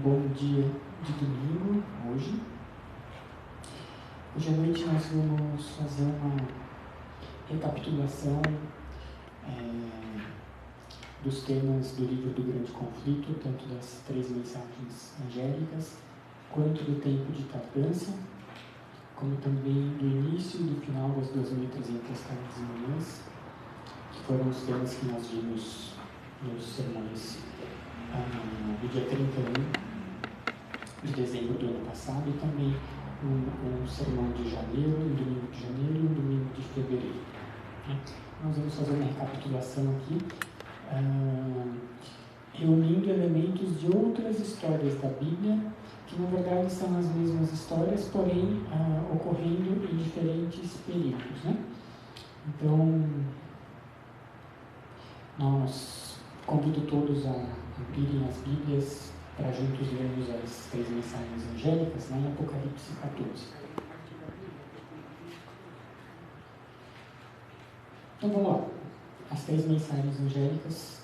bom dia de domingo, hoje. Hoje à noite nós vamos fazer uma recapitulação dos temas do livro do Grande Conflito, tanto das 3 mensagens angélicas, quanto do tempo de tardança, como também do início e do final das 2.300 tardes e manhãs, que foram os temas que nós vimos nos sermões do dia 31 de dezembro do ano passado, e também um sermão de janeiro, um domingo de janeiro e um domingo de fevereiro. Nós vamos fazer uma recapitulação aqui, reunindo elementos de outras histórias da Bíblia, que na verdade são as mesmas histórias, porém ocorrendo em diferentes períodos, né? Então, nós convido todos a abrirem as Bíblias para juntos lermos as 3 mensagens angélicas, lá em Apocalipse 14. Então vamos lá. As 3 mensagens angélicas,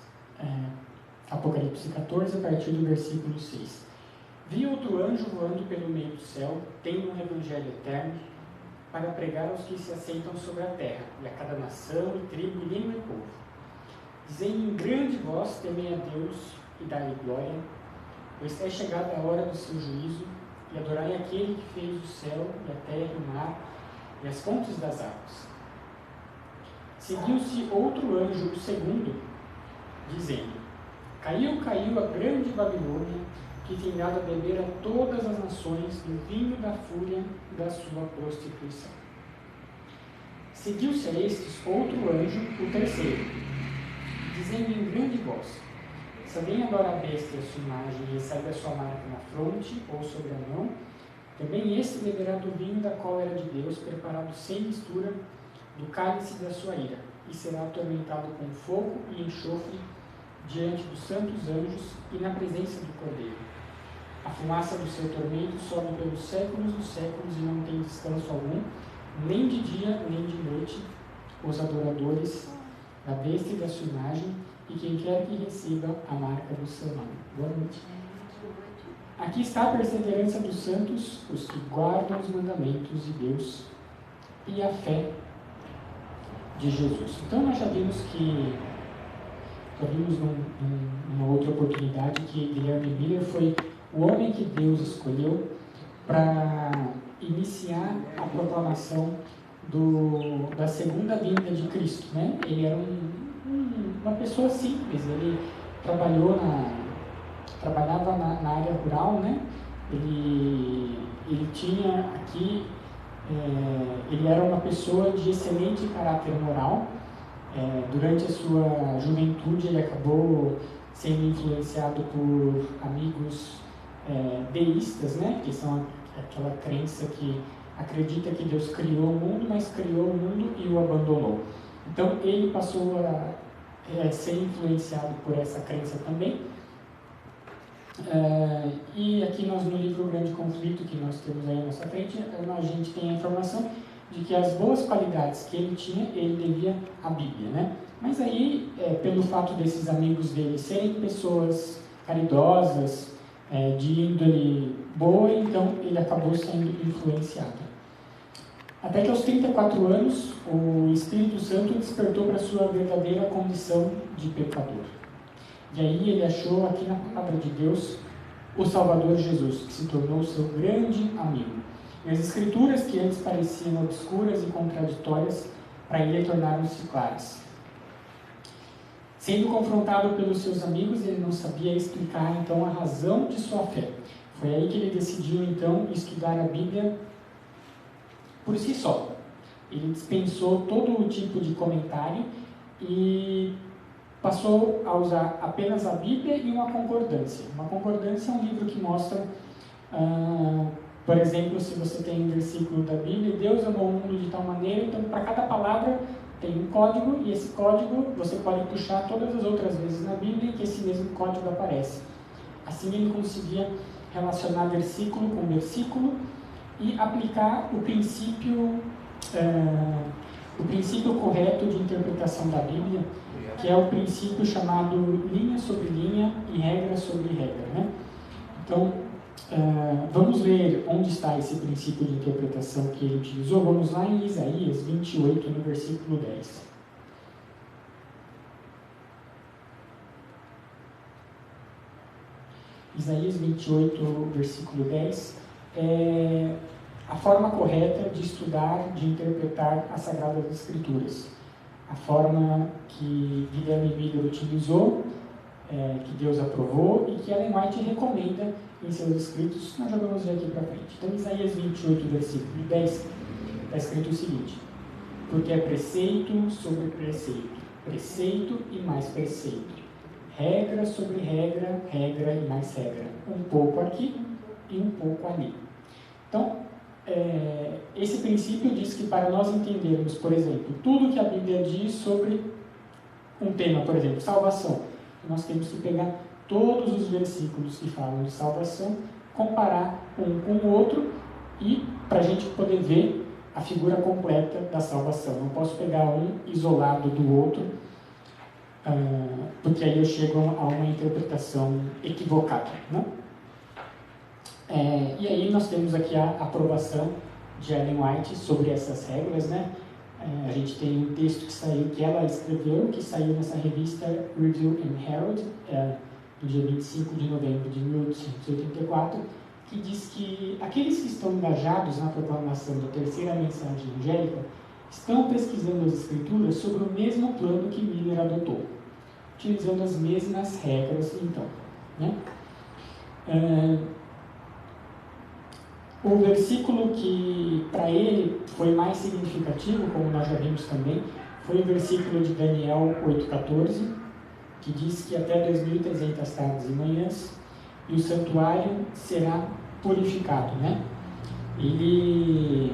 Apocalipse 14, a partir do versículo 6. Vi outro anjo voando pelo meio do céu, tendo um evangelho eterno, para pregar aos que se assentam sobre a terra, e a cada nação, e tribo, e língua e povo, dizendo em grande voz: temei a Deus e dai-lhe glória, pois é chegada a hora do seu juízo, e adorai aquele que fez o céu, e a terra, e o mar, e as fontes das águas. Seguiu-se outro anjo, o segundo, dizendo: Caiu a grande Babilônia, que tem dado a beber a todas as nações do vinho da fúria da sua prostituição. Seguiu-se a estes outro anjo, o terceiro, dizendo em grande voz: se alguém adora a besta e a sua imagem e recebe a sua marca na fronte ou sobre a mão, também este beberá do vinho da cólera de Deus, preparado sem mistura, do cálice da sua ira, e será atormentado com fogo e enxofre diante dos santos anjos e na presença do Cordeiro. A fumaça do seu tormento sobe pelos séculos dos séculos e não tem descanso algum, nem de dia nem de noite, os adoradores da besta e da sua imagem, e quem quer que receba a marca do seu nome. Boa noite. Aqui está a perseverança dos santos, os que guardam os mandamentos de Deus e a fé de Jesus. Então nós já vimos numa outra oportunidade que Guilherme Miller foi o homem que Deus escolheu para iniciar a proclamação da segunda vinda de Cristo, né? Ele era uma pessoa simples, ele trabalhava na área rural, né? Ele tinha aqui, ele era uma pessoa de excelente caráter moral. Durante a sua juventude ele acabou sendo influenciado por amigos deístas, né? Que são aquela crença que acredita que Deus criou o mundo, mas criou o mundo e o abandonou. Então ele passou a ser influenciado por essa crença também. E aqui nós, no livro Grande Conflito, que nós temos aí à nossa frente, a gente tem a informação de que as boas qualidades que ele tinha, ele devia à Bíblia, né? Mas aí, pelo fato desses amigos dele serem pessoas caridosas, de índole boa, então ele acabou sendo influenciado. Até que aos 34 anos, o Espírito Santo despertou para a sua verdadeira condição de pecador. E aí ele achou aqui na palavra de Deus o Salvador Jesus, que se tornou seu grande amigo. E as Escrituras, que antes pareciam obscuras e contraditórias, para ele tornaram-se claras. Sendo confrontado pelos seus amigos, ele não sabia explicar então a razão de sua fé. Foi aí que ele decidiu então estudar a Bíblia por si só. Ele dispensou todo o tipo de comentário e passou a usar apenas a Bíblia e uma concordância. Uma concordância é um livro que mostra, por exemplo, se você tem um versículo da Bíblia: Deus amou o mundo de tal maneira, então para cada palavra tem um código, e esse código você pode puxar todas as outras vezes na Bíblia que esse mesmo código aparece. Assim ele conseguia relacionar versículo com versículo e aplicar o princípio correto de interpretação da Bíblia, que é o princípio chamado linha sobre linha e regra sobre regra, né? Então, vamos ler onde está esse princípio de interpretação que ele utilizou. Vamos lá em Isaías 28, no versículo 10. Isaías 28, versículo 10, é a forma correta de estudar, de interpretar as Sagradas Escrituras. A forma que Guilherme Miller utilizou, que Deus aprovou e que Ellen White recomenda em seus escritos. Nós já vamos ver aqui para frente. Então, Isaías 28, versículo 10, está escrito o seguinte: porque é preceito sobre preceito, preceito e mais preceito, regra sobre regra, regra e mais regra, um pouco aqui e um pouco ali. Então, esse princípio diz que para nós entendermos, por exemplo, tudo que a Bíblia diz sobre um tema, por exemplo, salvação, nós temos que pegar todos os versículos que falam de salvação, comparar um com o outro e para a gente poder ver a figura completa da salvação. Não posso pegar um isolado do outro, porque aí eu chego a uma interpretação equivocada, né? E aí nós temos aqui a aprovação de Ellen White sobre essas regras, né? A gente tem um texto que ela escreveu, que saiu nessa revista Review and Herald, no dia 25 de novembro de 1884, que diz que aqueles que estão engajados na proclamação da terceira mensagem angélica estão pesquisando as Escrituras sobre o mesmo plano que Miller adotou, utilizando as mesmas regras, então, né? O versículo que para ele foi mais significativo, como nós já vimos também, foi o versículo de Daniel 8,14, que diz que até 2.300 tardes e manhãs e o santuário será purificado, né? Ele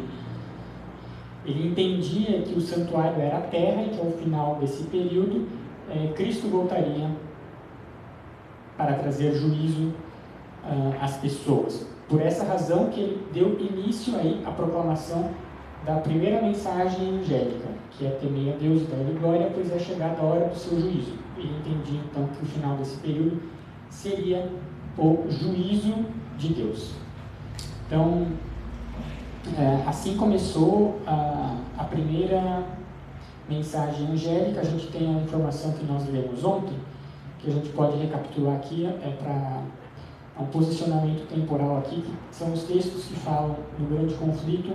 entendia que o santuário era a terra e que ao final desse período Cristo voltaria para trazer juízo às pessoas. Por essa razão que ele deu início aí à proclamação da primeira mensagem angélica, que é temer a Deus e dar-lhe glória, pois é chegada a hora do seu juízo. Ele entendia então que o final desse período seria o juízo de Deus. Então, assim começou a primeira mensagem angélica. A gente tem a informação que nós lemos ontem, que a gente pode recapitular aqui, para um posicionamento temporal aqui, que são os textos que falam do grande conflito,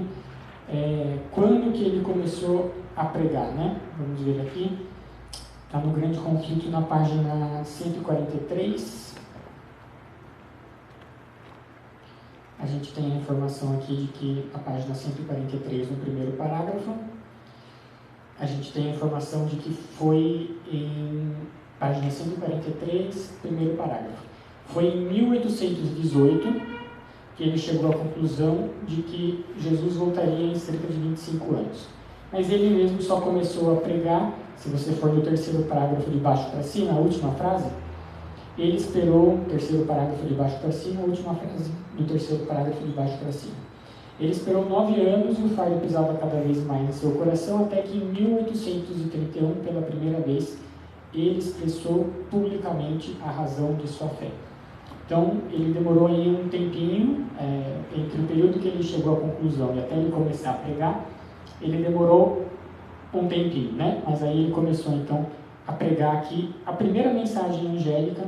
quando que ele começou a pregar, né? Vamos ver aqui, está no grande conflito na página 143, a gente tem a informação aqui de que a página 143 no primeiro parágrafo, a gente tem a informação de que foi em página 143, primeiro parágrafo. Foi em 1818 que ele chegou à conclusão de que Jesus voltaria em cerca de 25 anos. Mas ele mesmo só começou a pregar, se você for no terceiro parágrafo de baixo para cima, a última frase, ele esperou, terceiro parágrafo de baixo para cima, a última frase do terceiro parágrafo de baixo para cima. Ele esperou 9 anos e o fardo pisava cada vez mais em seu coração, até que em 1831, pela primeira vez, ele expressou publicamente a razão de sua fé. Então, ele demorou aí um tempinho, entre o período que ele chegou à conclusão e até ele começar a pregar, ele demorou um tempinho, né? Mas aí ele começou, então, a pregar aqui a primeira mensagem angélica,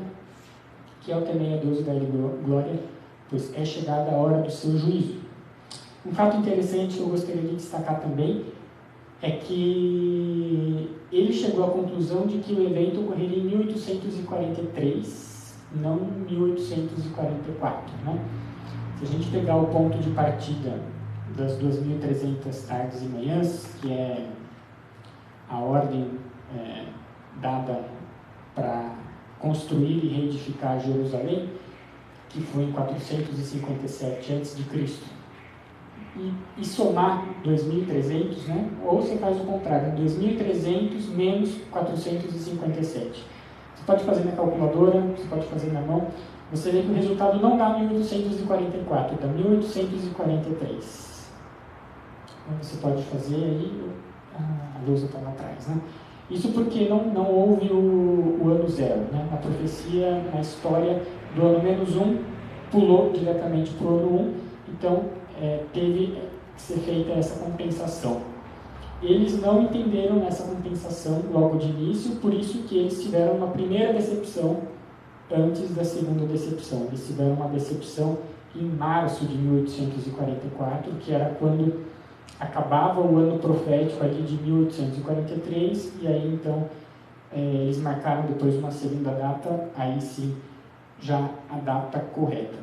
que é o temer a Deus e dar-lhe glória, pois é chegada a hora do seu juízo. Um fato interessante que eu gostaria de destacar também é que ele chegou à conclusão de que o evento ocorreria em 1843, não em 1844, né? Se a gente pegar o ponto de partida das 2.300 tardes e manhãs, que é a ordem dada para construir e reedificar Jerusalém, que foi em 457 a.C., e somar 2.300, né? Ou você faz o contrário, 2.300 menos 457. Você pode fazer na calculadora, você pode fazer na mão, você vê que o resultado não dá 1844, dá 1843. Então, você pode fazer aí, a lousa está lá atrás, né? Isso porque não houve o ano zero, né? Na profecia, na história do ano -1, pulou diretamente para o ano 1, então teve que ser feita essa compensação. Eles não entenderam essa compensação logo de início, por isso que eles tiveram uma primeira decepção antes da segunda decepção. Eles tiveram uma decepção em março de 1844, que era quando acabava o ano profético ali de 1843, e aí então eles marcaram depois uma segunda data, aí sim já a data correta.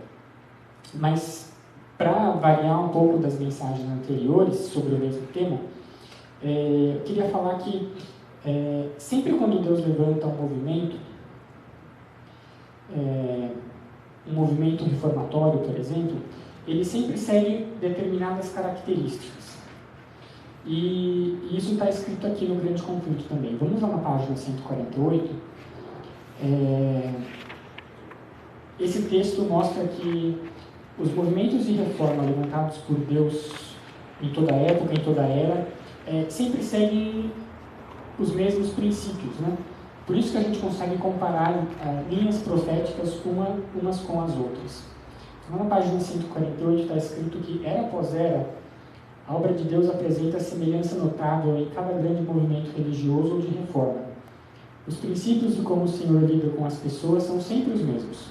Mas para variar um pouco das mensagens anteriores sobre o mesmo tema, eu queria falar que sempre quando Deus levanta um movimento reformatório, por exemplo, ele sempre segue determinadas características. E isso está escrito aqui no Grande Conflito também. Vamos lá na página 148. Esse texto mostra que os movimentos de reforma levantados por Deus em toda época, em toda era, sempre seguem os mesmos princípios, né? Por isso que a gente consegue comparar linhas proféticas umas com as outras. Então, na página 148 está escrito que, era após era, a obra de Deus apresenta semelhança notável em cada grande movimento religioso ou de reforma. Os princípios de como o Senhor lida com as pessoas são sempre os mesmos.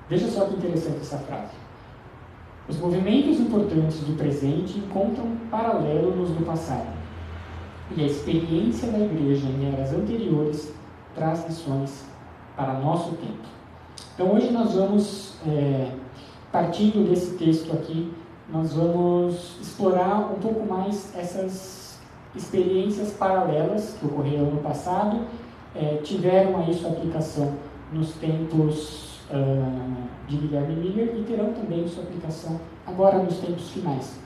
Veja só que interessante essa frase. Os movimentos importantes do presente encontram paralelos do passado. E a experiência da igreja em eras anteriores traz lições para nosso tempo. Então hoje nós vamos, partindo desse texto aqui, nós vamos explorar um pouco mais essas experiências paralelas que ocorreram no passado, tiveram aí sua aplicação nos tempos de Guilherme Miller e terão também sua aplicação agora nos tempos finais.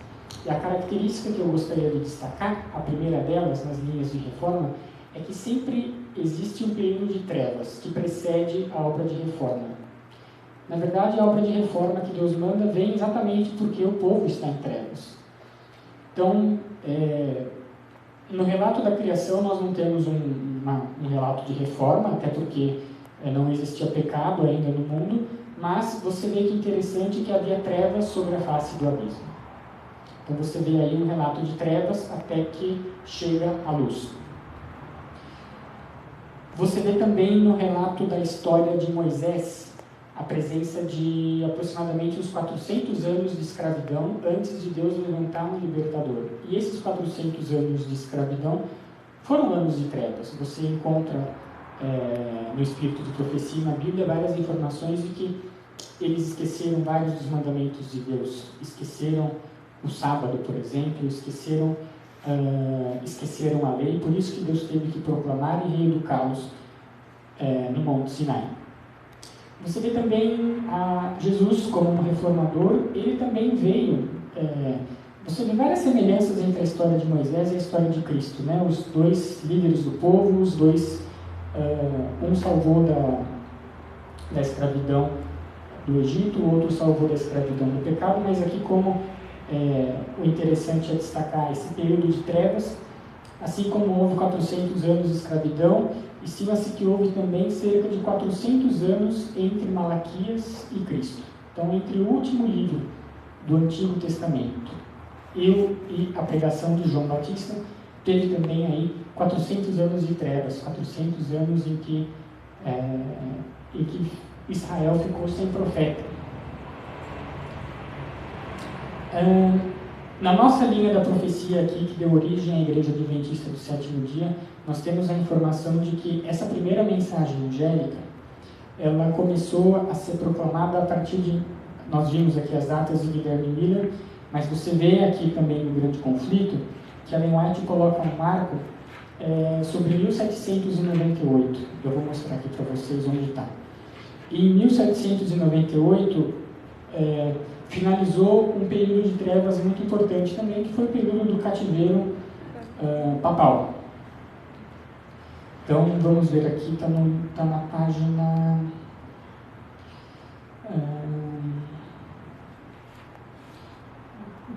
E a característica que eu gostaria de destacar, a primeira delas, nas linhas de reforma, é que sempre existe um período de trevas que precede a obra de reforma. Na verdade, a obra de reforma que Deus manda vem exatamente porque o povo está em trevas. Então, no relato da criação, nós não temos um relato de reforma, até porque não existia pecado ainda no mundo, mas você vê que interessante que havia trevas sobre a face do abismo. Então você vê aí um relato de trevas até que chega a luz. Você vê também no relato da história de Moisés a presença de aproximadamente uns 400 anos de escravidão antes de Deus levantar um libertador. E esses 400 anos de escravidão foram anos de trevas. Você encontra no Espírito de Profecia, na Bíblia, várias informações de que eles esqueceram vários dos mandamentos de Deus. Esqueceram o sábado, por exemplo, esqueceram a lei, por isso que Deus teve que proclamar e reeducá-los no Monte Sinai. Você vê também Jesus como um reformador, ele também veio. Você vê várias semelhanças entre a história de Moisés e a história de Cristo, né? Os dois líderes do povo, os dois, um salvou da escravidão do Egito, o outro salvou da escravidão do pecado, mas aqui como o interessante é destacar esse período de trevas, assim como houve 400 anos de escravidão, estima-se que houve também cerca de 400 anos entre Malaquias e Cristo. Então, entre o último livro do Antigo Testamento e a pregação de João Batista, teve também aí 400 anos de trevas, 400 anos em que Israel ficou sem profeta. Na nossa linha da profecia aqui, que deu origem à Igreja Adventista do Sétimo Dia, nós temos a informação de que essa primeira mensagem angélica, ela começou a ser proclamada a partir de... Nós vimos aqui as datas de Guilherme Miller, mas você vê aqui também no Grande Conflito, que Ellen White coloca um marco sobre 1798. Eu vou mostrar aqui para vocês onde está. Em 1798, finalizou um período de trevas muito importante também, que foi o período do cativeiro papal. Então, vamos ver aqui, está na página...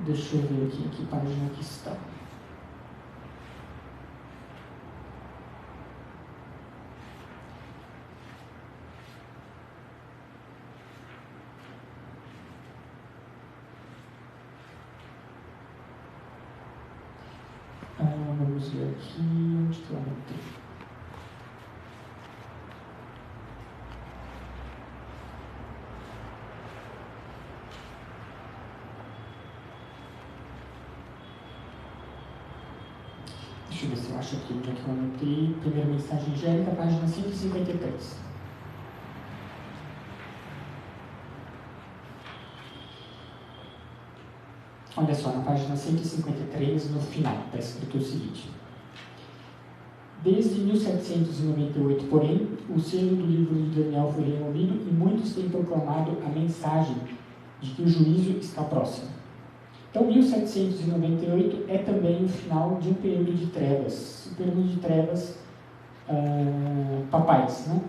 deixa eu ver aqui, que página que está. Vamos ver aqui onde que eu anotei. Deixa eu ver se eu acho aqui onde é que eu anotei. Primeira mensagem angélica, página 153. Olha só, na página 153, no final, está escrito o seguinte: desde 1798, porém, o selo do livro de Daniel foi removido e muitos têm proclamado a mensagem de que o juízo está próximo. Então, 1798 é também o final de um período de trevas, papais, né?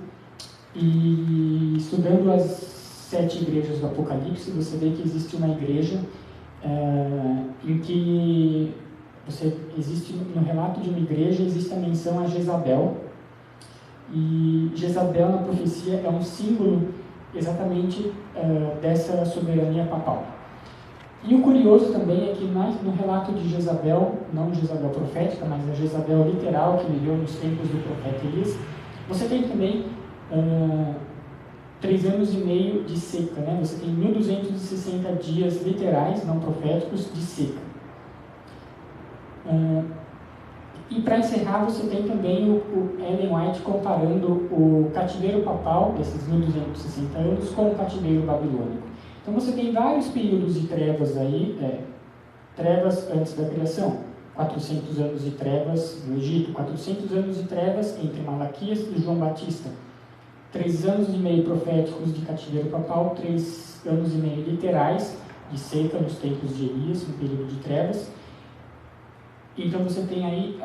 E estudando as 7 igrejas do Apocalipse, você vê que existe uma igreja em que existe, no relato de uma igreja, existe a menção a Jezabel, e Jezabel na profecia é um símbolo exatamente dessa soberania papal. E o curioso também é que no relato de Jezabel, não Jezabel profética, mas a Jezabel literal que viveu nos tempos do profeta Elias, você tem também 3 anos e meio de seca, né? Você tem 1260 dias literais, não proféticos, de seca. E para encerrar, você tem também o Ellen White comparando o cativeiro papal, desses 1260 anos, com o cativeiro babilônico. Então você tem vários períodos de trevas aí, trevas antes da criação, 400 anos de trevas no Egito, 400 anos de trevas entre Malaquias e João Batista, 3 anos e meio proféticos de cativeiro papal, 3 anos e meio literais de seca nos tempos de Elias, um período de trevas. Então você tem aí,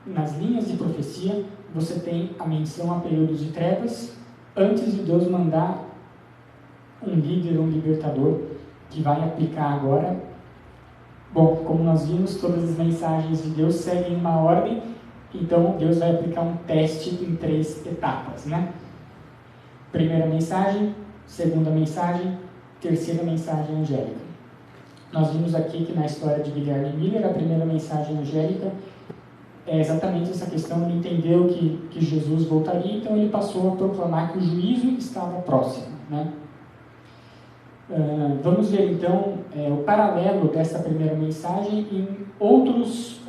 nas linhas de profecia, você tem a menção a períodos de trevas, antes de Deus mandar um líder, um libertador, que vai aplicar agora. Bom, como nós vimos, todas as mensagens de Deus seguem uma ordem, então Deus vai aplicar um teste em 3 etapas, né? Primeira mensagem, segunda mensagem, terceira mensagem angélica. Nós vimos aqui que na história de Guilherme Miller, a primeira mensagem angélica é exatamente essa questão. Ele entendeu que Jesus voltaria, então ele passou a proclamar que o juízo estava próximo, né? Vamos ver então o paralelo dessa primeira mensagem em outros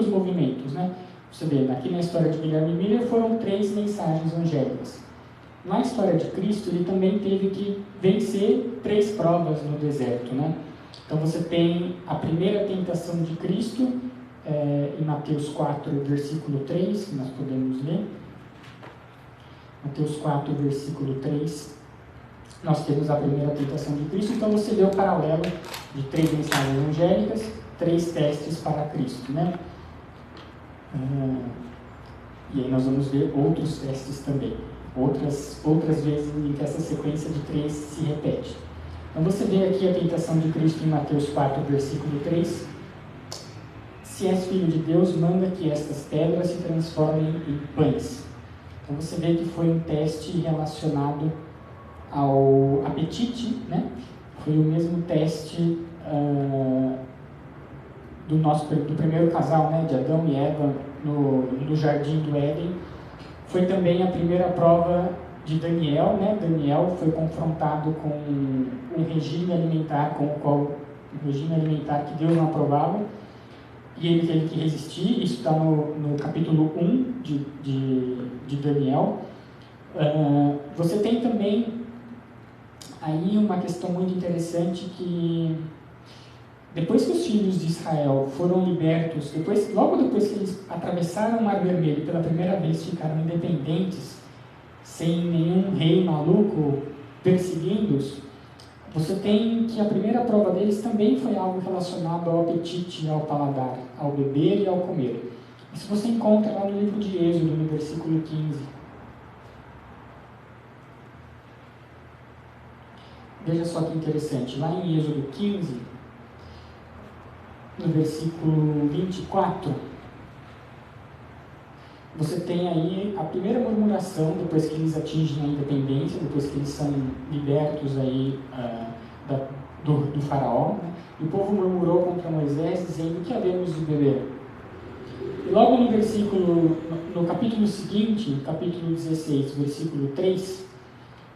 movimentos, né? Você vê, aqui na história de Guilherme Miller foram 3 mensagens angélicas. Na história de Cristo, ele também teve que vencer 3 provas no deserto, né? Então você tem a primeira tentação de Cristo, em Mateus 4, versículo 3, que nós podemos ler. Mateus 4, versículo 3. Nós temos a primeira tentação de Cristo, então você vê o paralelo de 3 mensagens angélicas, 3 testes para Cristo, né? E aí nós vamos ver outros testes também, outras vezes em que essa sequência de 3 se repete. Então você vê aqui a tentação de Cristo em Mateus 4, versículo 3. Se és filho de Deus, manda que estas pedras se transformem em pães. Então você vê que foi um teste relacionado ao apetite, né? Foi o mesmo teste do primeiro casal, né? De Adão e Eva no jardim do Éden. Foi também a primeira prova de Daniel, né? Daniel foi confrontado com um regime alimentar que Deus não aprovava, e ele teve que resistir. Isso está no capítulo 1 de Daniel. Você tem também aí uma questão muito interessante, que depois que os filhos de Israel foram libertos, logo depois que eles atravessaram o Mar Vermelho pela primeira vez, ficaram independentes, sem nenhum rei maluco perseguindo-os, você tem que a primeira prova deles também foi algo relacionado ao apetite, ao paladar, ao beber e ao comer. Isso você encontra lá no livro de Êxodo, no versículo 15. Veja só que interessante, lá em Êxodo 15, no versículo 24, você tem aí a primeira murmuração, depois que eles atingem a independência, depois que eles são libertos aí do faraó, né? E o povo murmurou contra Moisés, dizendo: que havemos de beber? E logo no capítulo seguinte, capítulo 16, versículo 3,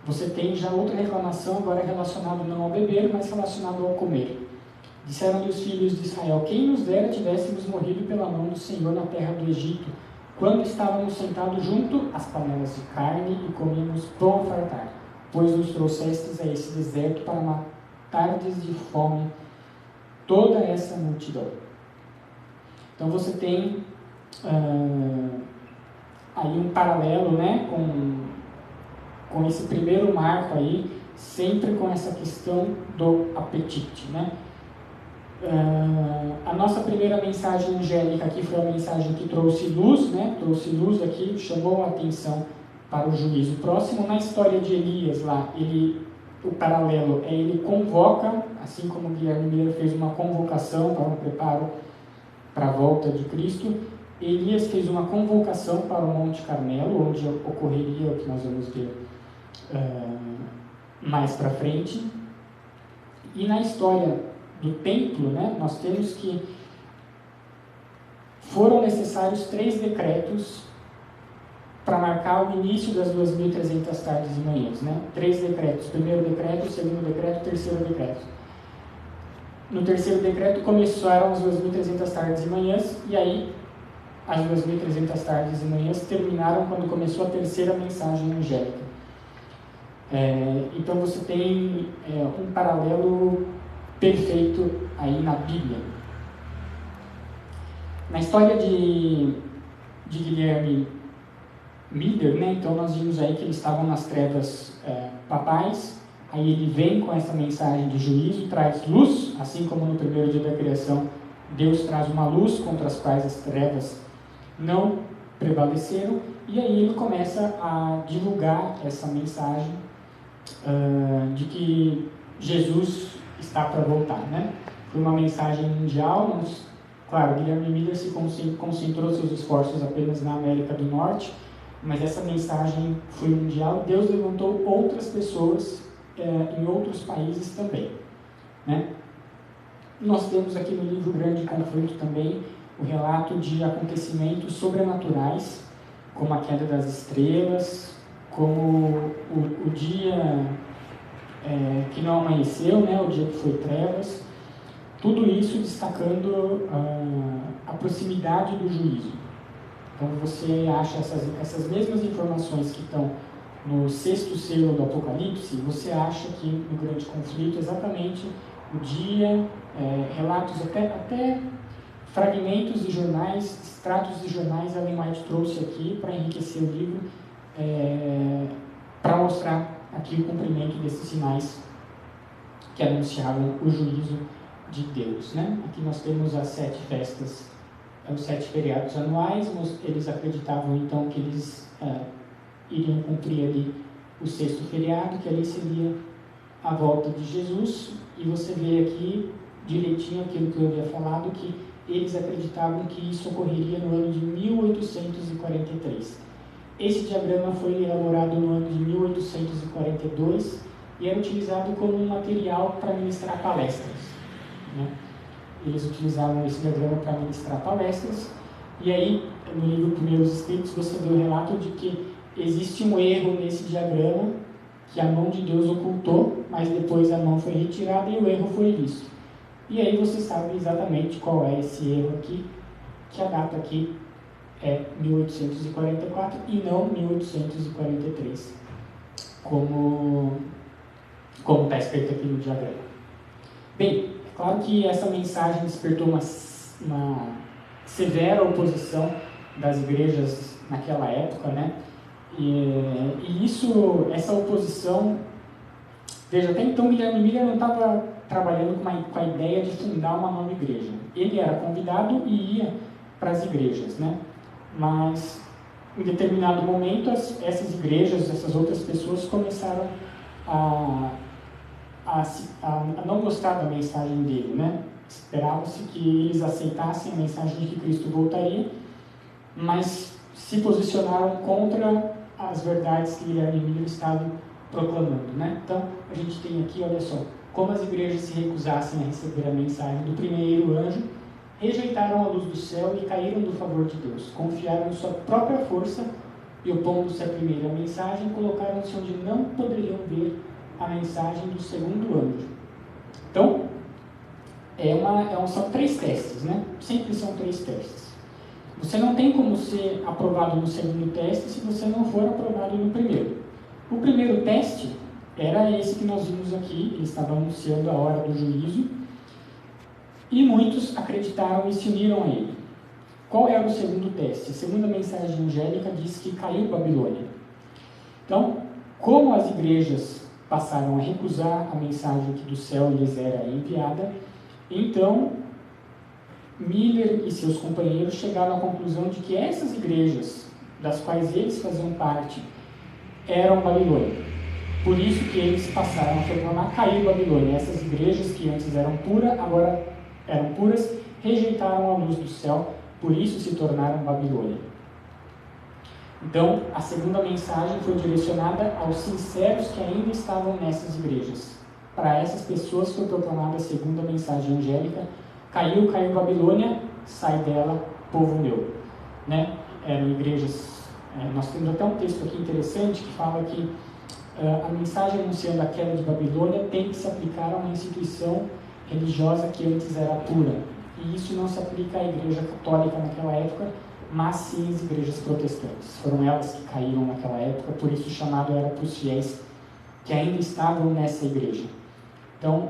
você tem já outra reclamação, agora relacionada não ao beber, mas relacionada ao comer. Disseram-lhe os filhos de Israel: quem nos dera tivéssemos morrido pela mão do Senhor na terra do Egito, quando estávamos sentados junto às panelas de carne e comíamos pão a fartar, pois nos trouxestes a esse deserto para matardes de fome toda essa multidão. Então você tem aí um paralelo, né, com esse primeiro marco aí, sempre com essa questão do apetite, né? A nossa primeira mensagem angélica aqui foi a mensagem que trouxe luz, né? Trouxe luz aqui, chamou a atenção para o juízo próximo. Na história de Elias lá, o paralelo é ele convoca, assim como Guilherme Miller fez uma convocação para um preparo para a volta de Cristo, Elias fez uma convocação para o Monte Carmelo, onde ocorreria o que nós vamos ver mais para frente. E na história do templo, né, nós temos que foram necessários 3 decretos para marcar o início das 2.300 tardes e manhãs, né? 3 decretos, primeiro decreto, segundo decreto, terceiro decreto. No terceiro decreto começaram as 2.300 tardes e manhãs, e aí as 2.300 tardes e manhãs terminaram quando começou a terceira mensagem angélica. Então você tem um paralelo perfeito aí na Bíblia. Na história de Guilherme Miller, né, então nós vimos aí que eles estavam nas trevas papais, aí ele vem com essa mensagem de juízo, traz luz, assim como no primeiro dia da criação, Deus traz uma luz contra as quais as trevas não prevaleceram, e aí ele começa a divulgar essa mensagem de que Jesus está para voltar, né? Foi uma mensagem mundial, mas, claro, Guilherme Miller se concentrou seus esforços apenas na América do Norte, mas essa mensagem foi mundial. Deus levantou outras pessoas em outros países também, né? Nós temos aqui no livro Grande Conflito também o relato de acontecimentos sobrenaturais, como a queda das estrelas, como o dia que não amanheceu, né, o dia que foi trevas, tudo isso destacando a proximidade do juízo. Então você acha essas mesmas informações que estão no 6º selo do Apocalipse, você acha que no Grande Conflito exatamente o dia, relatos, até fragmentos de jornais, extratos de jornais, Ellen White trouxe aqui para enriquecer o livro, para mostrar aqui o cumprimento desses sinais que anunciavam o juízo de Deus, né? Aqui nós temos as 7 festas, os 7 feriados anuais. Eles acreditavam então que eles iriam cumprir ali o 6º feriado, que ali seria a volta de Jesus, e você vê aqui direitinho aquilo que eu havia falado, que eles acreditavam que isso ocorreria no ano de 1843. Esse diagrama foi elaborado no ano de 1842 e era utilizado como um material para ministrar palestras, né? Eles utilizavam esse diagrama para ministrar palestras, e aí no livro Primeiros Escritos você vê o relato de que existe um erro nesse diagrama, que a mão de Deus ocultou, mas depois a mão foi retirada e o erro foi visto. E aí você sabe exatamente qual é esse erro aqui, que a data aqui é 1844 e não 1843, como está escrito aqui no diagrama. Bem, é claro que essa mensagem despertou uma severa oposição das igrejas naquela época, né? E essa oposição, veja, até então Guilherme Miller não estava trabalhando com a ideia de fundar uma nova igreja. Ele era convidado e ia para as igrejas, né? Mas em determinado momento essas igrejas, essas outras pessoas começaram a não gostar da mensagem dele, né? Esperava-se que eles aceitassem a mensagem de que Cristo voltaria, mas se posicionaram contra as verdades que Guilherme Miller estava proclamando, né? Então, a gente tem aqui, olha só, como as igrejas se recusassem a receber a mensagem do primeiro anjo, rejeitaram a luz do céu e caíram do favor de Deus. Confiaram em sua própria força e, opondo-se à primeira mensagem, colocaram-se onde não poderiam ver a mensagem do segundo anjo. Então, são 3 testes, né? Sempre são 3 testes. Você não tem como ser aprovado no segundo teste se você não for aprovado no primeiro. O primeiro teste era esse que nós vimos aqui, ele estava anunciando a hora do juízo, e muitos acreditaram e se uniram a ele. Qual era o segundo teste? A segunda mensagem angélica diz que caiu Babilônia. Então, como as igrejas passaram a recusar a mensagem que do céu lhes era enviada, então Miller e seus companheiros chegaram à conclusão de que essas igrejas, das quais eles faziam parte, eram Babilônia. Por isso que eles passaram a proclamar caiu Babilônia. Essas igrejas que antes eram puras, rejeitaram a luz do céu, por isso se tornaram Babilônia. Então, a segunda mensagem foi direcionada aos sinceros que ainda estavam nessas igrejas. Para essas pessoas foi proclamada a segunda mensagem angélica: caiu Babilônia, sai dela, povo meu. Né? Eram igrejas, nós temos até um texto aqui interessante que fala que a mensagem anunciando a queda de Babilônia tem que se aplicar a uma instituição religiosa que antes era pura. E isso não se aplica à igreja católica naquela época, mas sim às igrejas protestantes. Foram elas que caíram naquela época, por isso o chamado era para os fiéis que ainda estavam nessa igreja. Então,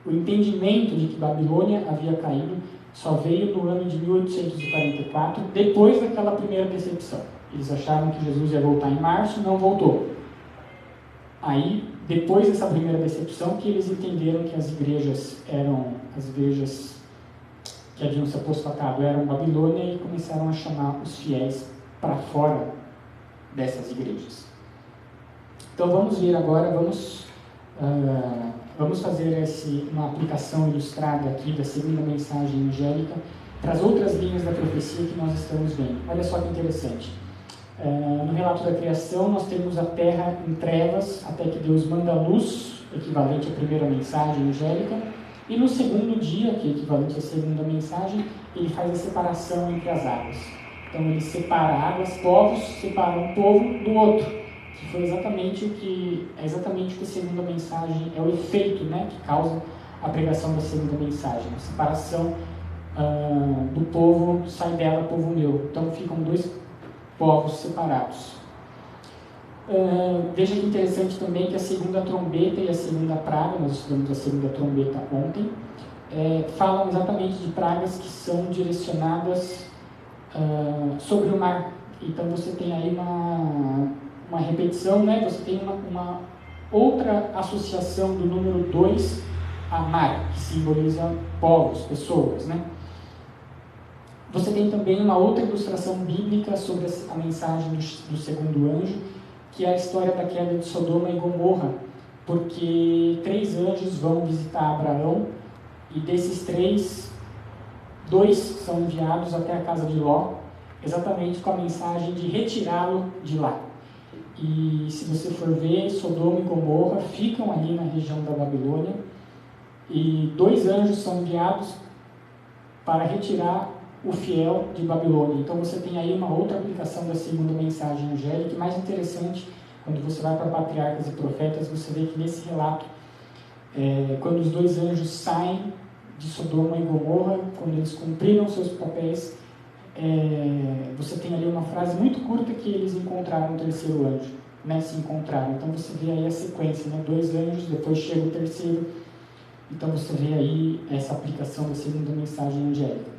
o entendimento de que Babilônia havia caído só veio no ano de 1844, depois daquela primeira decepção. Eles acharam que Jesus ia voltar em março, não voltou. Aí, depois dessa primeira decepção, que eles entenderam que as igrejas que haviam se apostatado eram Babilônia e começaram a chamar os fiéis para fora dessas igrejas. Então vamos ver agora, vamos fazer uma aplicação ilustrada aqui da segunda mensagem angélica para as outras linhas da profecia que nós estamos vendo. Olha só que interessante. No relato da criação, nós temos a terra em trevas até que Deus manda a luz, equivalente à primeira mensagem angélica, e no segundo dia, que é equivalente à segunda mensagem, ele faz a separação entre as águas. Então ele separa águas, povos, separa um povo do outro, que foi exatamente o que a segunda mensagem, é o efeito, né, que causa a pregação da segunda mensagem, a separação do povo, sai dela, povo meu. Então ficam 2 povos separados. Veja que interessante também que a segunda trombeta e a segunda praga, nós estudamos a segunda trombeta ontem, falam exatamente de pragas que são direcionadas sobre o mar. Então você tem aí uma repetição, né? Você tem uma outra associação do número 2 a mar, que simboliza povos, pessoas, né? Você tem também uma outra ilustração bíblica sobre a mensagem do segundo anjo, que é a história da queda de Sodoma e Gomorra, porque 3 anjos vão visitar Abraão, e desses 3, 2 são enviados até a casa de Ló, exatamente com a mensagem de retirá-lo de lá. E se você for ver, Sodoma e Gomorra ficam ali na região da Babilônia, e 2 anjos são enviados para retirar o fiel de Babilônia. Então você tem aí uma outra aplicação da segunda mensagem angélica. E mais interessante, quando você vai para Patriarcas e Profetas, você vê que nesse relato, quando os 2 anjos saem de Sodoma e Gomorra, quando eles cumpriram seus papéis, você tem ali uma frase muito curta que eles encontraram o terceiro anjo, né? Se encontraram. Então você vê aí a sequência, né? 2 anjos, depois chega o terceiro. Então você vê aí essa aplicação da segunda mensagem angélica.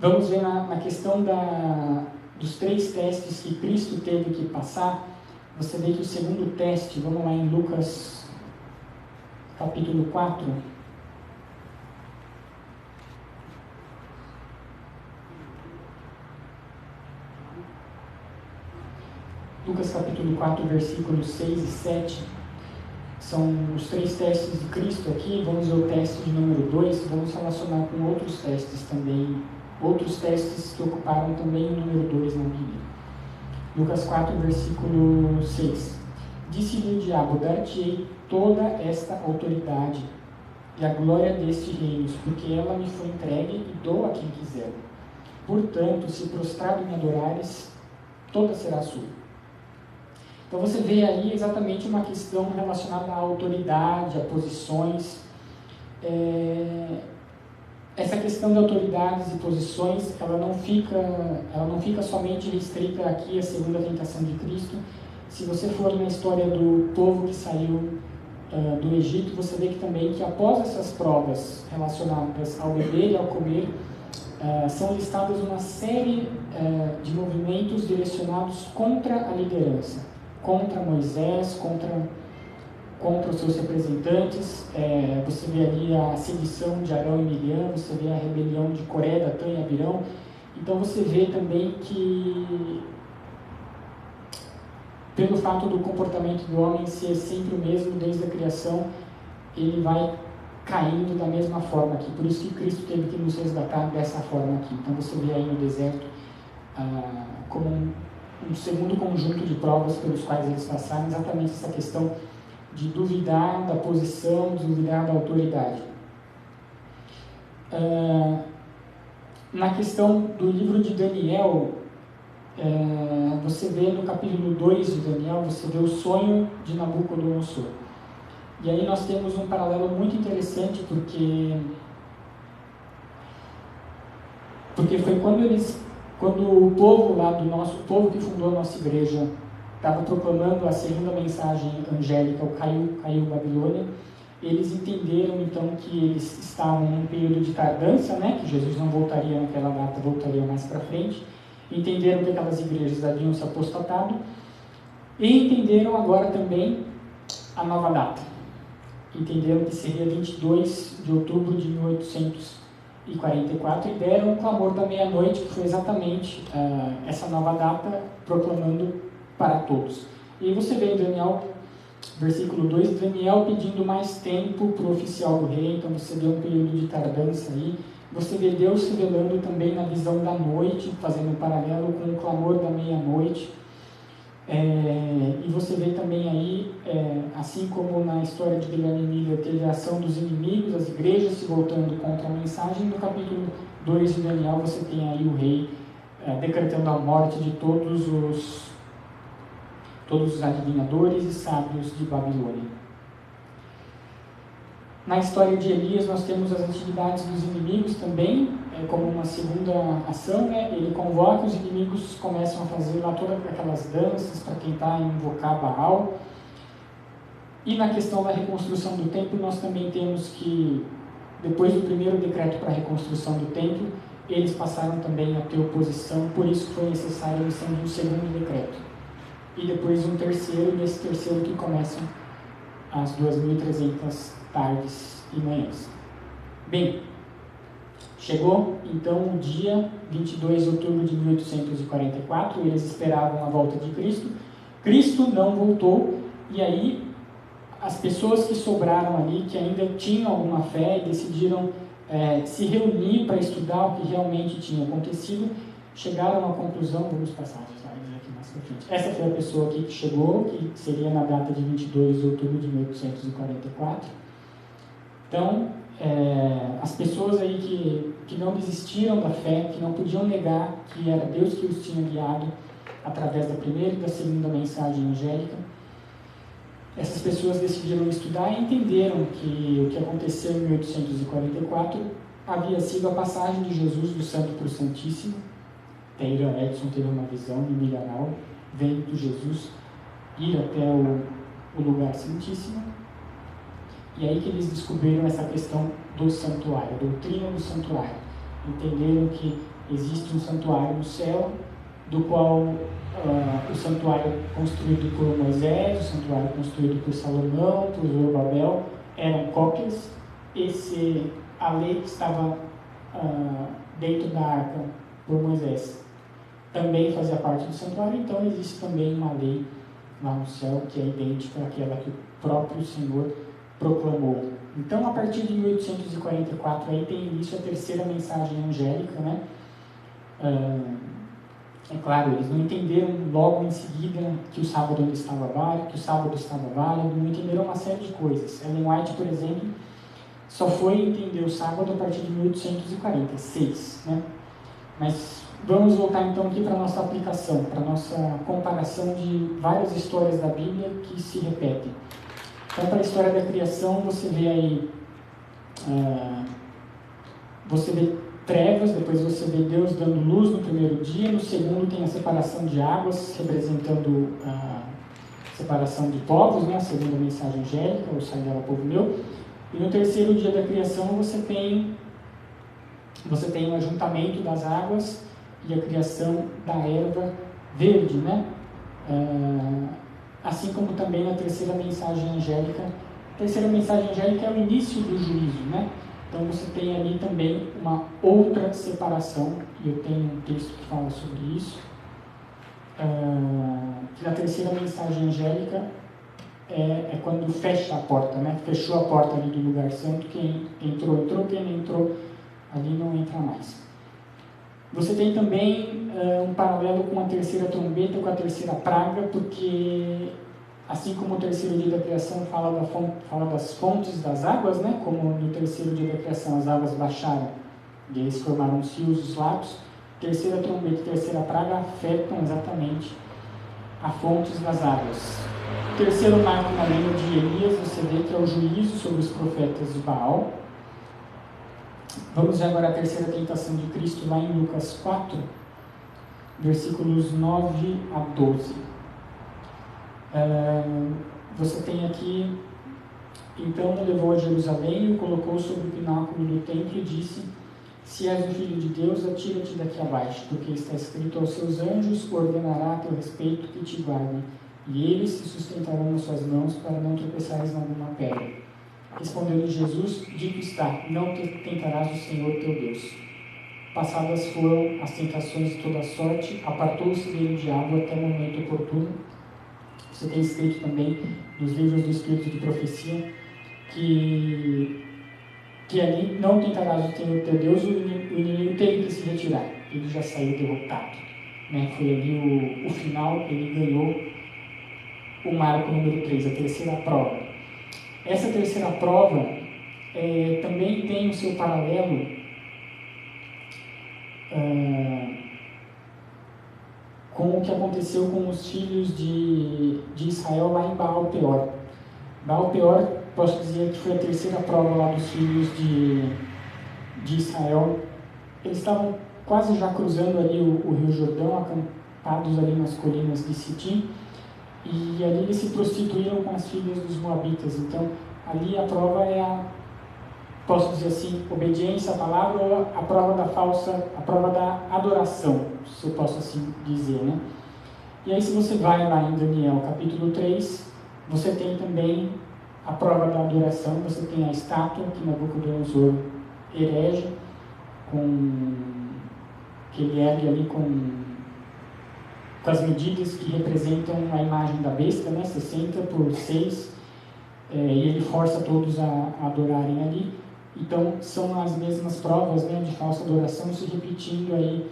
Vamos ver na questão dos 3 testes que Cristo teve que passar. Você vê que o segundo teste, vamos lá em Lucas capítulo 4. Lucas capítulo 4, versículos 6 e 7. São os 3 testes de Cristo aqui. Vamos ver o teste de número 2, vamos relacionar com outros testes também, outros testes que ocuparam também o número 2 na Bíblia. Lucas 4, versículo 6. Disse-lhe o diabo: dar-te-ei toda esta autoridade e a glória deste reino, porque ela me foi entregue e dou a quem quiser. Portanto, se prostrado me adorares, toda será sua. Então você vê aí exatamente uma questão relacionada à autoridade, a posições. Essa questão de autoridades e posições, ela não fica somente restrita aqui à segunda tentação de Cristo. Se você for na história do povo que saiu do Egito, você vê que também que após essas provas relacionadas ao beber e ao comer, são listadas uma série de movimentos direcionados contra a liderança, contra Moisés, contra os seus representantes. Você vê ali a sedição de Arão e Miriam, você vê a rebelião de Coré, Datã e Abirão. Então você vê também que, pelo fato do comportamento do homem ser sempre o mesmo desde a criação, ele vai caindo da mesma forma aqui. Por isso que Cristo teve que nos resgatar dessa forma aqui. Então você vê aí no deserto como um segundo conjunto de provas pelos quais eles passaram, exatamente essa questão de duvidar da posição, de duvidar da autoridade. Na questão do livro de Daniel, você vê no capítulo 2 de Daniel, você vê o sonho de Nabucodonosor. E aí nós temos um paralelo muito interessante, porque foi quando o povo lá o povo que fundou a nossa igreja estava proclamando a segunda mensagem angélica, o caiu Babilônia, eles entenderam então que eles estavam num período de tardância, né, que Jesus não voltaria naquela data, voltaria mais para frente. Entenderam que aquelas igrejas haviam se apostatado e entenderam agora também a nova data. Entenderam que seria 22 de outubro de 1844 e deram o clamor da meia-noite, que foi exatamente essa nova data, proclamando para todos. E você vê em Daniel, versículo 2, Daniel pedindo mais tempo para o oficial do rei. Então você vê um período de tardança aí. Você vê Deus revelando também na visão da noite, fazendo um paralelo com o clamor da meia-noite. E você vê também aí, assim como na história de Guilherme Miller, teve a ação dos inimigos, as igrejas se voltando contra a mensagem. No capítulo 2 de Daniel você tem aí o rei decretando a morte de todos os adivinhadores e sábios de Babilônia. Na história de Elias nós temos as atividades dos inimigos também, como uma segunda ação, né? Ele convoca os inimigos, começam a fazer lá todas aquelas danças para tentar invocar Baal. E na questão da reconstrução do templo, nós também temos que, depois do primeiro decreto para a reconstrução do templo, eles passaram também a ter oposição, por isso foi necessária a emissão de um segundo decreto. E depois um terceiro, e nesse terceiro que começam as 2.300 tardes e manhãs. Bem, chegou então o dia 22 de outubro de 1844, eles esperavam a volta de Cristo. Cristo não voltou, e aí as pessoas que sobraram ali, que ainda tinham alguma fé e decidiram se reunir para estudar o que realmente tinha acontecido, chegaram à conclusão, vamos passar as slides aqui mais para frente. Essa foi a pessoa aqui que chegou, que seria na data de 22 de outubro de 1844. Então, as pessoas aí que não desistiram da fé, que não podiam negar que era Deus que os tinha guiado através da primeira e da segunda mensagem angélica, essas pessoas decidiram estudar e entenderam que o que aconteceu em 1844 havia sido a passagem de Jesus do Santo para o Santíssimo. Taylor Edson teve uma visão de milharal, vendo Jesus ir até o lugar santíssimo. E aí que eles descobriram essa questão do santuário, a doutrina do santuário. Entenderam que existe um santuário no céu, do qual o santuário construído por Moisés, o santuário construído por Salomão, por Zorobabel, eram cópias. A lei que estava dentro da arca por Moisés também fazia parte do santuário, então existe também uma lei lá no céu que é idêntica àquela que o próprio Senhor proclamou. Então, a partir de 1844, aí tem início a terceira mensagem angélica, né? É claro, eles não entenderam logo em seguida que o sábado ainda estava válido, que o sábado estava válido, não entenderam uma série de coisas. Ellen White, por exemplo, só foi entender o sábado a partir de 1846, né? Mas vamos voltar então aqui para a nossa aplicação, para a nossa comparação de várias histórias da Bíblia que se repetem. Então, para a história da criação, você vê aí, você vê trevas, depois você vê Deus dando luz no primeiro dia, no segundo tem a separação de águas, representando a separação de povos, né, segundo a mensagem angélica, o sai dela, povo meu, e no terceiro dia da criação você tem o ajuntamento das águas e a criação da erva verde, né? Assim como também na terceira mensagem angélica. A terceira mensagem angélica é o início do juízo, né? Então você tem ali também uma outra separação, e eu tenho um texto que fala sobre isso. Que na terceira mensagem angélica é quando fecha a porta, né? Fechou a porta ali do lugar santo, quem entrou, quem não entrou ali não entra mais. Você tem também um paralelo com a terceira trombeta, com a terceira praga, porque assim como o terceiro dia da criação fala das fontes das águas, né? Como no terceiro dia da criação as águas baixaram e eles formaram os rios, os lagos, terceira trombeta e terceira praga afetam exatamente a fontes das águas. O terceiro marco na lenda de Elias, você vê que é o juízo sobre os profetas de Baal. Vamos ver agora a terceira tentação de Cristo lá em Lucas 4, versículos 9 a 12. Você tem aqui: então o levou a Jerusalém e o colocou sobre o pináculo do templo e disse: se és o filho de Deus, atira-te daqui abaixo, porque está escrito: aos seus anjos ordenará a teu respeito que te guardem, e eles se sustentarão nas suas mãos para não tropeçares em alguma pedra. Respondeu-lhe Jesus: dito está, não tentarás o Senhor teu Deus. Passadas foram as tentações de toda sorte, apartou-se dele o diabo até o momento oportuno. Você tem escrito também nos livros do Espírito de Profecia que ali não tentarás o Senhor teu Deus, o inimigo teve que se retirar, ele já saiu derrotado, né? Foi ali o final, ele ganhou o marco número 3, a terceira prova. Essa terceira prova também tem o seu paralelo com o que aconteceu com os filhos de Israel lá em Baal Peor. Baal Peor, posso dizer que foi a terceira prova lá dos filhos de Israel. Eles estavam quase já cruzando ali o Rio Jordão, acampados ali nas colinas de Sitim, e ali eles se prostituíram com as filhas dos moabitas. Então ali a prova é posso dizer assim, obediência à palavra, ou a prova da adoração, se eu posso assim dizer, né? E aí se você vai lá em Daniel capítulo 3, você tem também a prova da adoração. Você tem a estátua que Nabucodonosor erege, que ele ergue ali com as medidas que representam a imagem da besta, né? 60 por 6, e ele força todos a adorarem ali. Então são as mesmas provas, né, de falsa adoração se repetindo aí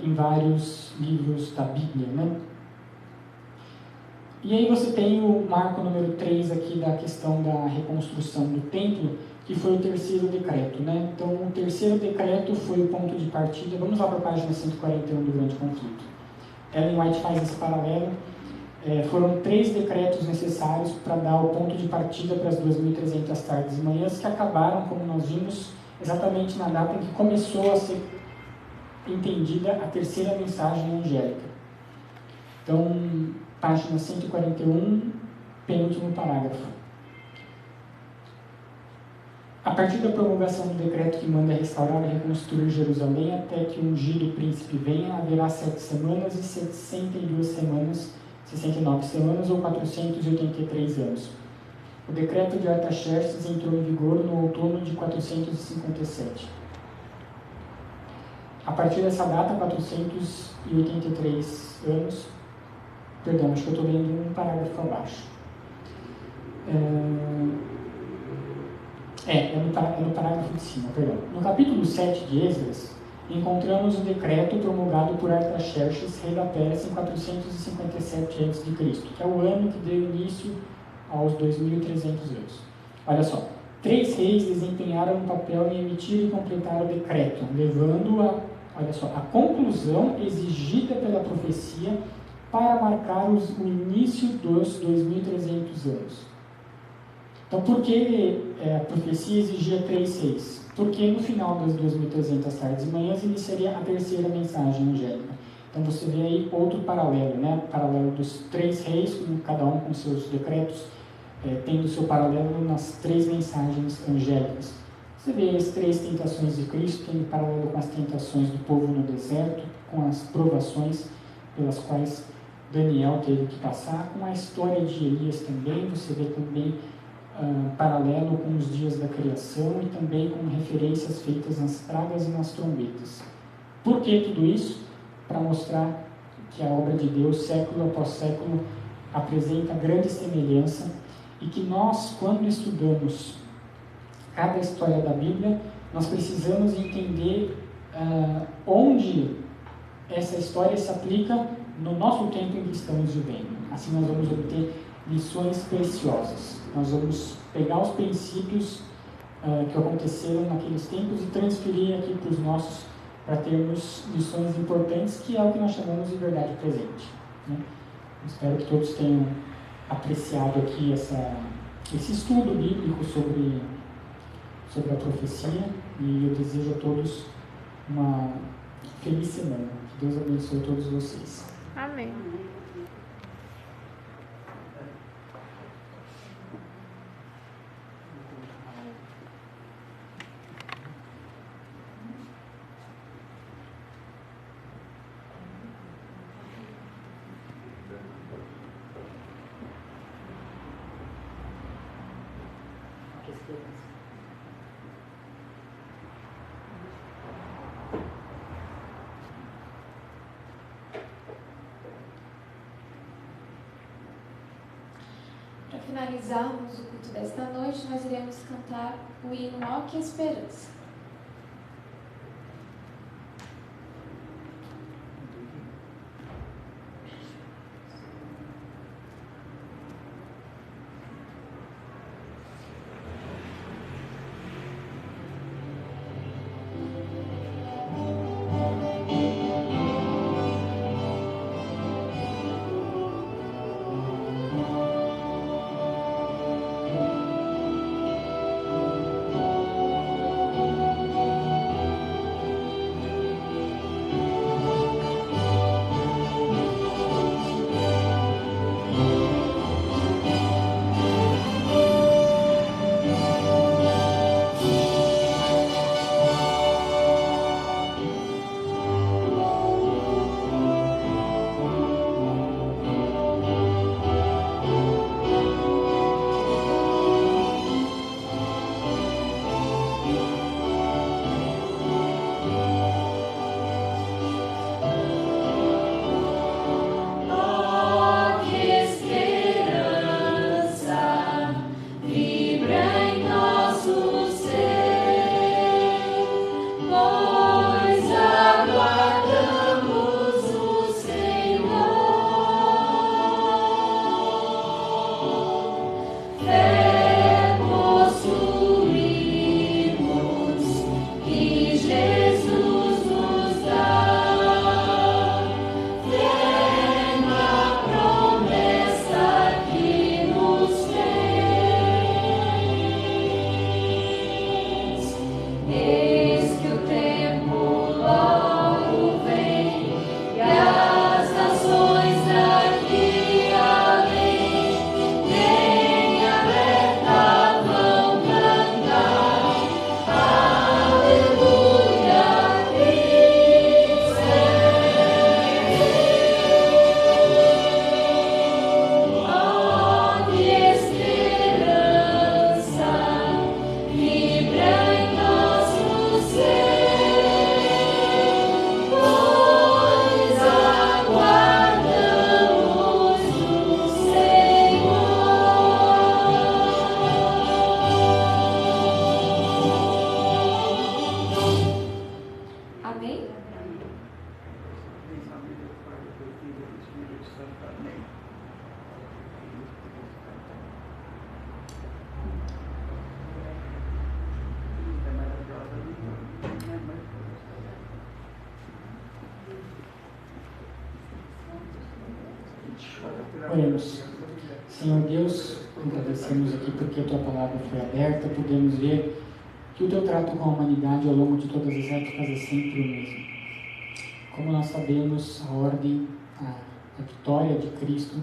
em vários livros da Bíblia, né? E aí você tem o marco número 3 aqui da questão da reconstrução do templo, que foi o terceiro decreto, né? Então o terceiro decreto foi o ponto de partida. Vamos lá para a página 141 do Grande Conflito. Ellen White faz esse paralelo. Foram 3 decretos necessários para dar o ponto de partida para as 2.300 tardes e manhãs, que acabaram, como nós vimos, exatamente na data em que começou a ser entendida a terceira mensagem angélica. Então, página 141, penúltimo parágrafo. A partir da promulgação do decreto que manda restaurar e reconstruir Jerusalém até que o ungido príncipe venha, haverá 7 semanas e 62 semanas, 69 semanas ou 483 anos. O decreto de Artaxerxes entrou em vigor no outono de 457. A partir dessa data, 483 anos, perdão, acho que eu estou lendo um parágrafo abaixo. É no parágrafo de cima, perdão. No capítulo 7 de Esdras, encontramos o decreto promulgado por Artaxerxes, rei da Pérsia, em 457 a.C., que é o ano que deu início aos 2.300 anos. Olha só, 3 reis desempenharam um papel em emitir e completar o decreto, levando a conclusão exigida pela profecia para marcar o início dos 2.300 anos. Então, por que a profecia exigia 3 reis? Porque no final das 2.300 tardes e manhãs iniciaria a terceira mensagem angélica. Então, você vê aí outro paralelo, né? O paralelo dos 3 reis, cada um com seus decretos, tendo seu paralelo nas 3 mensagens angélicas. Você vê as 3 tentações de Cristo em paralelo com as tentações do povo no deserto, com as provações pelas quais Daniel teve que passar, com a história de Elias também. Você vê também paralelo com os dias da criação e também com referências feitas nas pragas e nas trombetas. Por que tudo isso? Para mostrar que a obra de Deus, século após século, apresenta grande semelhança e que nós, quando estudamos cada história da Bíblia, nós precisamos entender onde essa história se aplica no nosso tempo em que estamos vivendo. Assim nós vamos obter lições preciosas. Nós vamos pegar os princípios que aconteceram naqueles tempos e transferir aqui para os nossos, para termos lições importantes, que é o que nós chamamos de verdade presente, né? Espero que todos tenham apreciado aqui esse estudo bíblico sobre a profecia, e eu desejo a todos uma feliz semana. Que Deus abençoe todos vocês. Amém. Para finalizarmos o culto desta noite, nós iremos cantar o hino Ó que Esperança. Oremos. Senhor Deus, agradecemos aqui porque a Tua palavra foi aberta, podemos ver que o Teu trato com a humanidade ao longo de todas as épocas é sempre o mesmo. Como nós sabemos a ordem, a vitória de Cristo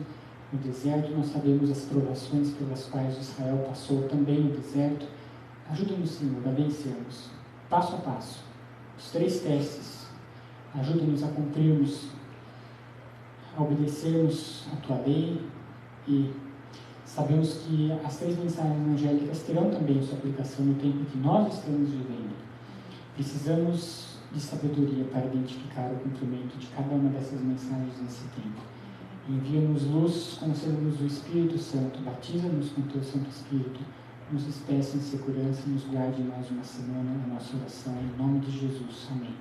no deserto, nós sabemos as provações pelas quais Israel passou também no deserto. Ajuda-nos, Senhor, a vencermos, passo a passo, os 3 testes. Ajuda-nos a cumprirmos, a obedecermos a Tua lei, e sabemos que as 3 mensagens evangélicas terão também sua aplicação no tempo que nós estamos vivendo. Precisamos de sabedoria para identificar o cumprimento de cada uma dessas mensagens nesse tempo. Envia-nos luz, conceda-nos o Espírito Santo, batiza-nos com o Teu Santo Espírito, nos despeça em segurança e nos guarde mais uma semana na nossa oração. Em nome de Jesus. Amém.